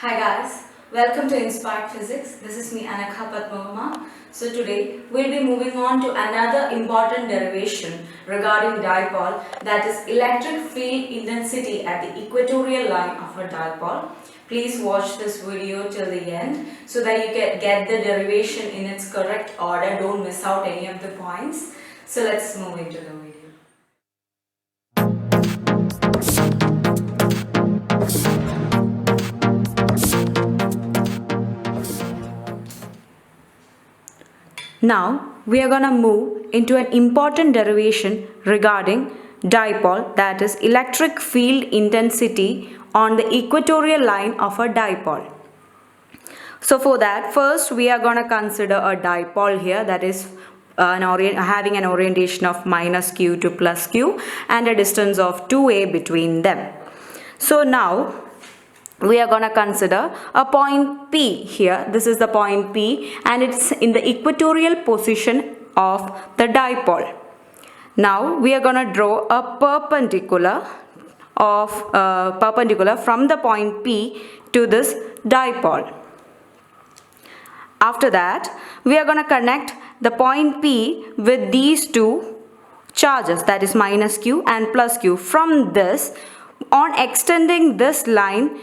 Hi guys, welcome to Inspired Physics. This is me Anakha Padmavama. So today we'll be moving on to another important derivation regarding dipole, that is electric field intensity at the equatorial line of a dipole. Please watch this video till the end so that you can get the derivation in its correct order. Don't miss out any of the points. So let's move into the video. Now we are going to move into an important derivation regarding dipole, that is electric field intensity on the equatorial line of a dipole. So for that, first we are going to consider a dipole here, that is having an orientation of minus q to plus q and a distance of 2a between them. So now we are going to consider a point P here. This is the point P and it's in the equatorial position of the dipole. Now we are going to draw a perpendicular from the point P to this dipole. After that, we are going to connect the point P with these two charges, that is minus q and plus q. From this, on extending this line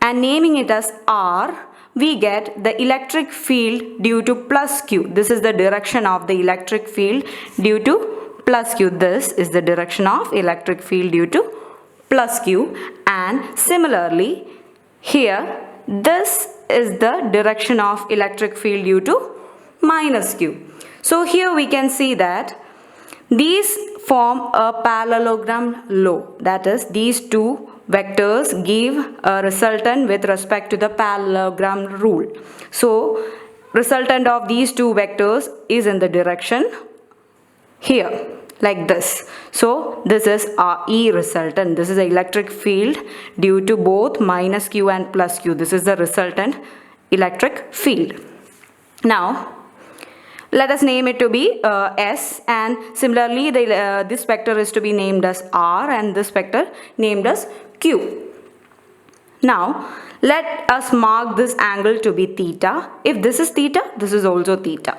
and naming it as R, we get the electric field due to plus q. This is the direction of the electric field due to plus q. This is the direction of electric field due to plus q. And similarly, here, this is the direction of electric field due to minus q. So here we can see that these form a parallelogram law. That is, these two vectors give a resultant with respect to the parallelogram rule. So resultant of these two vectors is in the direction here, like this. So this is our E resultant. This is the electric field due to both minus q and plus q. This is the resultant electric field. Now let us name it to be S, and similarly this vector is to be named as R and this vector named as Q. Now let us mark this angle to be theta. If this is theta, this is also theta.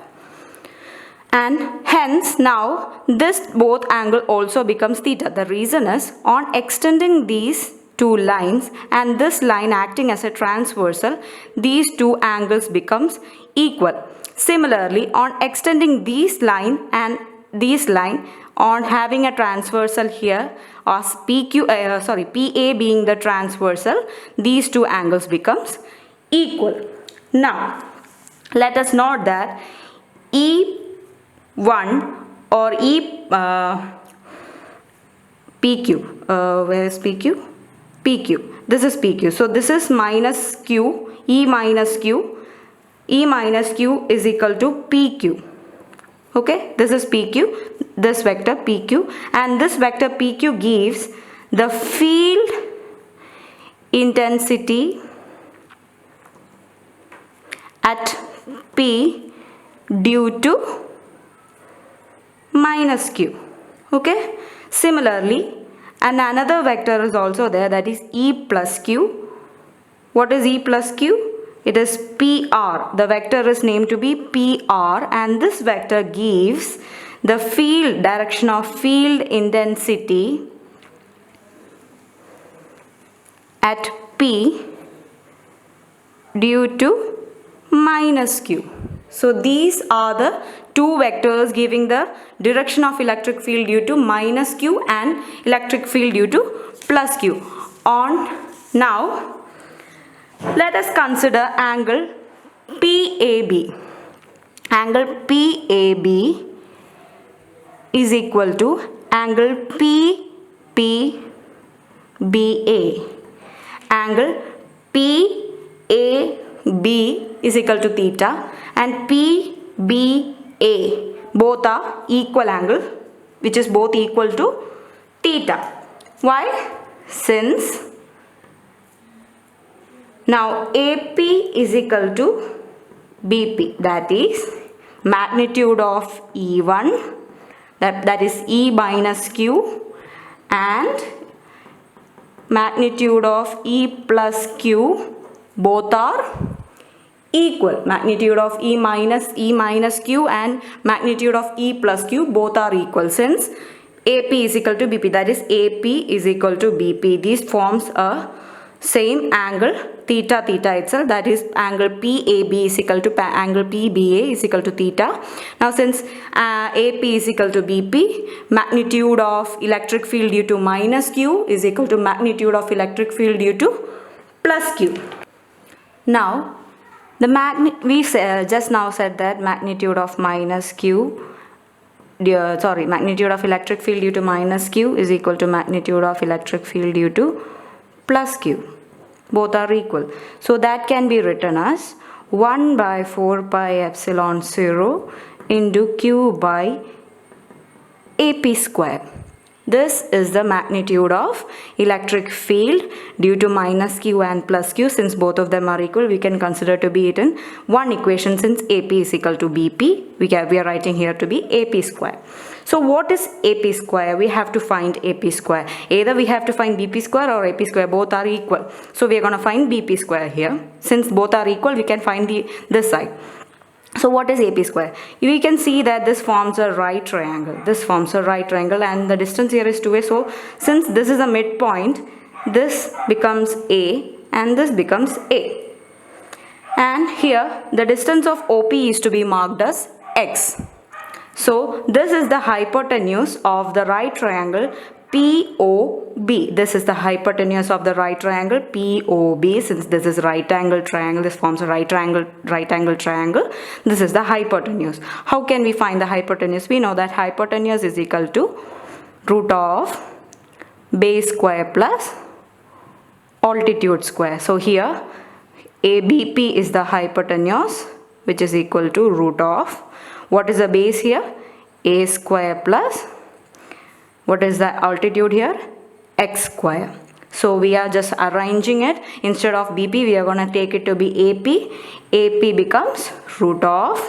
And hence now this both angle also becomes theta. The reason is, on extending these two lines and this line acting as a transversal, these two angles becomes equal. Similarly, on extending these line and this line, on having a transversal here, or PA being the transversal, these two angles becomes equal. Now let us note that E1 or PQ, where is PQ? PQ. This is PQ. So this is minus Q, E minus Q. E minus Q is equal to PQ. Okay, this is PQ, this vector PQ, and this vector PQ gives the field intensity at P due to minus Q. Okay, similarly, and another vector is also there, that is E plus Q. What is E plus Q? It is PR. The vector is named to be PR, and this vector gives the field direction of field intensity at P due to minus Q. So these are the two vectors giving the direction of electric field due to minus Q and electric field due to plus Q. Now let us consider angle PAB. Angle PAB is equal to angle PPBA. Angle PAB is equal to theta and PBA, both are equal angle, which is both equal to theta. Why? Since now AP is equal to BP, that is magnitude of E1, that is E minus Q, and magnitude of E plus Q both are equal. Magnitude of E minus Q and magnitude of E plus Q both are equal, since AP is equal to BP, that is AP is equal to BP. This forms a same angle theta itself, that is angle PAB is equal to angle PBA is equal to theta. Now since AP is equal to BP, magnitude of electric field due to minus Q is equal to magnitude of electric field due to plus Q. Now we just now said that magnitude of minus Q, magnitude of electric field due to minus Q is equal to magnitude of electric field due to plus Q. Both are equal. So that can be written as 1 by 4 pi epsilon 0 into Q by AP square. This is the magnitude of electric field due to minus Q and plus Q. Since both of them are equal, we can consider to be it in one equation. Since AP is equal to BP, we are writing here to be AP square. So what is AP square? We have to find AP square. Either we have to find BP square or AP square. Both are equal. So we are going to find BP square here. Since both are equal, we can find this side. So what is AP square? We can see that this forms a right triangle. This forms a right triangle and the distance here is 2a. So since this is a midpoint, this becomes A and this becomes A. And here the distance of OP is to be marked as X. So this is the hypotenuse of the right triangle POB. This is the hypotenuse of the right triangle POB. Since this is right angle triangle, this forms a right angle triangle. This is the hypotenuse. How can we find the hypotenuse? We know that hypotenuse is equal to root of base square plus altitude square. So here ABP is the hypotenuse, which is equal to root of, what is the base here? A square plus, what is the altitude here? X square. So we are just arranging it. Instead of BP, we are going to take it to be AP. AP becomes root of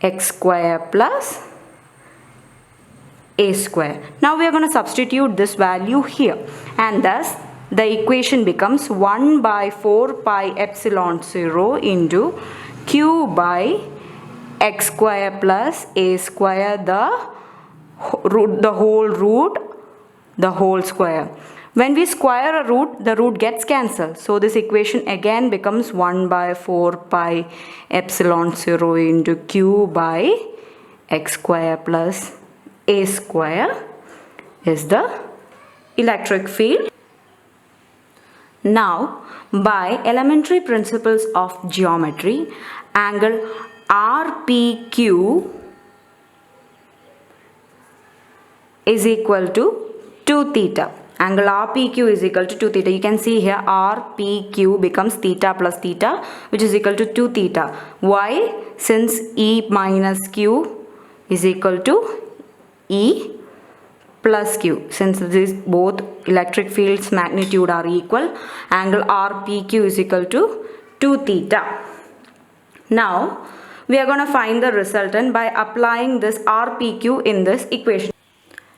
X square plus A square. Now we are going to substitute this value here, and thus the equation becomes 1 by 4 pi epsilon 0 into Q by X square plus A square, the whole square. When we square a root, the root gets cancelled. So this equation again becomes 1 by 4 pi epsilon 0 into Q by X square plus A square is the electric field. Now, by elementary principles of geometry, angle RPQ is equal to 2 theta. Angle RPQ is equal to 2 theta. You can see here RPQ becomes theta plus theta, which is equal to 2 theta. Why? Since E minus Q is equal to E plus Q. Since these both electric fields magnitude are equal, angle RPQ is equal to 2 theta. Now, we are going to find the resultant by applying this RPQ in this equation.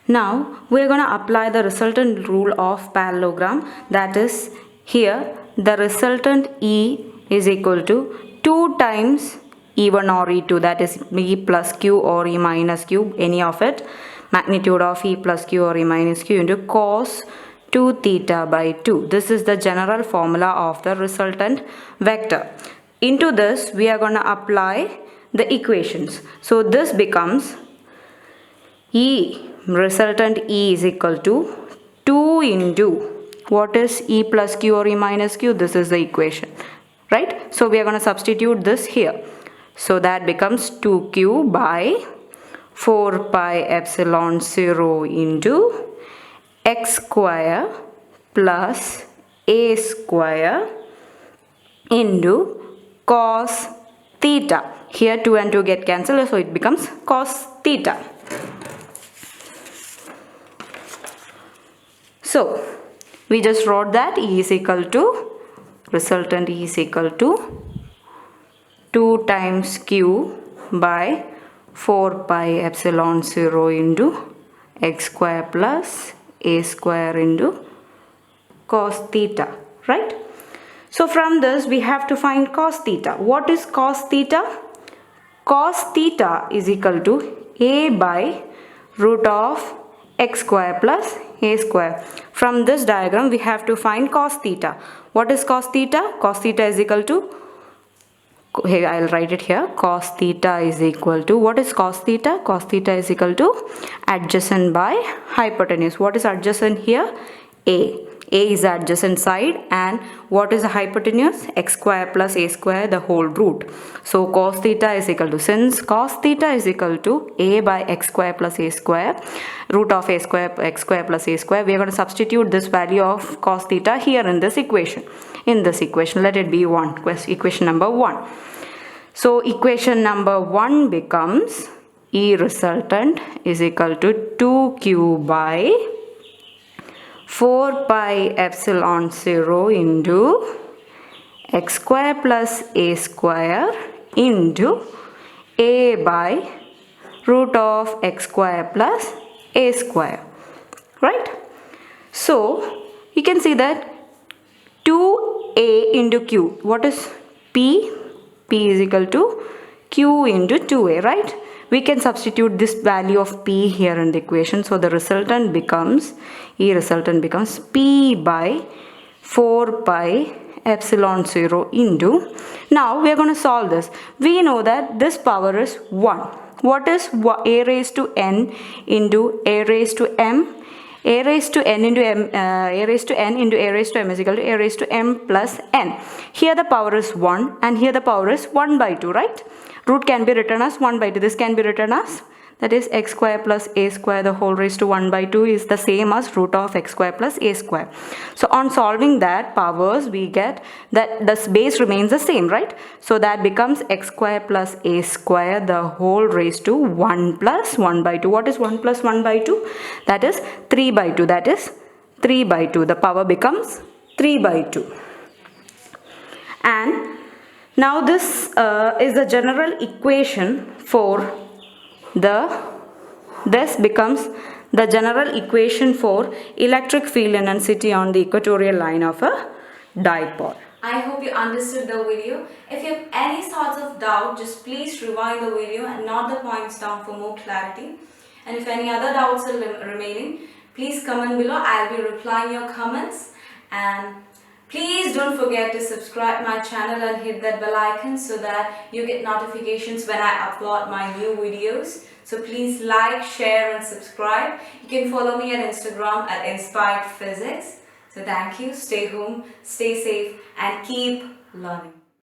Now, we are going to apply the resultant rule of parallelogram. That is, here the resultant E is equal to 2 times E1 or E2, that is E plus Q or E minus Q, any of it, magnitude of E plus Q or E minus Q into cos 2 theta by 2. This is the general formula of the resultant vector. Into this, we are going to apply the equations. So this becomes E, resultant E is equal to 2 into, what is E plus Q or E minus Q? This is the equation, right? So we are going to substitute this here. So that becomes 2Q by 4 pi epsilon 0 into X square plus A square into cos theta. Here 2 and 2 get cancelled, so it becomes cos theta. So we just wrote that E is equal to, resultant E is equal to 2 times Q by 4 pi epsilon 0 into X square plus A square into cos theta, right? So from this we have to find cos theta. What is cos theta? Cos theta is equal to a by root of x square plus a square. From this diagram we have to find cos theta. What is cos theta? Cos theta is equal to, here I'll write it here, cos theta is equal to, what is cos theta? Cos theta is equal to adjacent by hypotenuse. What is adjacent here? A is the adjacent side, and what is the hypotenuse? X square plus a square, the whole root. So cos theta is equal to, since cos theta is equal to a by x square plus a square, root of a square x square plus a square, we are going to substitute this value of cos theta here in this equation. Let it be 1, equation number 1. So equation number 1 becomes E resultant is equal to 2q by 4 pi epsilon 0 into x square plus a square into a by root of x square plus a square, right? So you can see that 2a into q, what is p? P is equal to q into 2a, right? We can substitute this value of p here in the equation. So the resultant becomes, E resultant becomes p by 4 pi epsilon 0 into, now we are going to solve this. We know that this power is 1. What is a raised to n into a raised to m? A raised to n into m, a raised to n into a raised to m is equal to a raised to m plus n. Here the power is 1 and here the power is 1 by 2, right? Root can be written as 1 by 2. This can be written as, that is x square plus a square the whole raised to 1 by 2 is the same as root of x square plus a square. So on solving that powers, we get that the base remains the same, right? So that becomes x square plus a square the whole raised to 1 plus 1 by 2. What is 1 plus 1 by 2? That is 3 by 2. That is 3 by 2. The power becomes 3 by 2. And now this is the general equation for this becomes the general equation for electric field intensity on the equatorial line of a dipole. I hope you understood the video. If you have any sorts of doubt, just please rewind the video and note the points down for more clarity. And if any other doubts are remaining, please comment below. I'll be replying your comments. And please don't forget to subscribe my channel and hit that bell icon so that you get notifications when I upload my new videos. So please like, share and subscribe. You can follow me on Instagram at Inspired Physics. So thank you. Stay home, stay safe and keep learning.